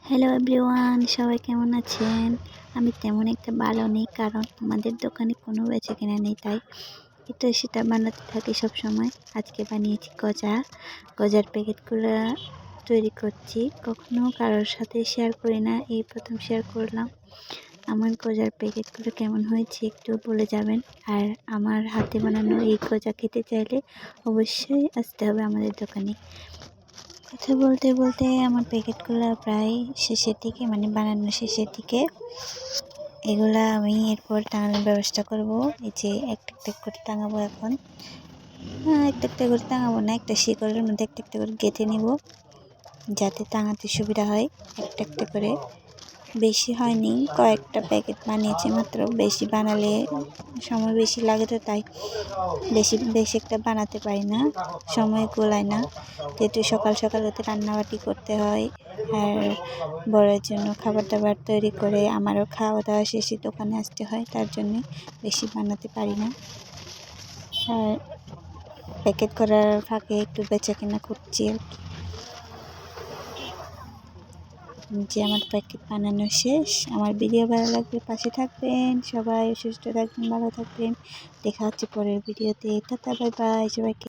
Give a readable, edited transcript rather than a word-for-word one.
Hello everyone, সবাই কেমন আছেন? আমি তেমন একটা ভালো নেই, কারণ আমাদের দোকানে কোনো বেচাকেনা নেই, তাই এটা সেটা বানাতে থাকি সব সময়। আজকে বানিয়েছি গজার প্যাকেটগুলো তৈরি করছি। কখনো কারোর সাথে শেয়ার করি না, এই প্রথম শেয়ার করলাম। আমার গজার প্যাকেটগুলো কেমন হয়েছে একটু বলে যাবেন। আর আমার হাতে বানানো এই গজা খেতে চাইলে অবশ্যই আসতে হবে আমাদের দোকানে। কথা বলতে বলতে আমার প্যাকেটগুলো প্রায় শেষের দিকে, মানে বানানো শেষের দিকে। এগুলা আমি এরপর টাঙানোর ব্যবস্থা করব। এই যে একটা একটা করে টাঙাবো এখন। একটা একটা করে টাঙাবো না, একটা শিকলের মধ্যে একটা একটা করে গেঁথে নিব, যাতে টাঙাতে সুবিধা হয়। একটা একটা করে, বেশি হয়নি, কয়েকটা প্যাকেট বানিয়েছি মাত্র। বেশি বানালে সময় বেশি লাগে, তো তাই বেশি একটা বানাতে পারি না, সময় গোলায় না। যেহেতু সকাল সকাল ওতে রান্নাবাটি করতে হয়, আর বড়ের জন্য খাবার দাবার তৈরি করে আমারও খাওয়া দাওয়া শেষে দোকানে আসতে হয়, তার জন্যে বেশি বানাতে পারি না। আর প্যাকেট করার ফাঁকে একটু বেচাকেনা করছি আর কি। যে আমার প্যাকেট বানানো শেষ। আমার ভিডিও ভালো লাগলে পাশে থাকবেন, সবাই সুস্থ থাকবেন, ভালো থাকবেন। দেখা হচ্ছে পরের ভিডিওতে। টাটা, বাই বাই সবাইকে।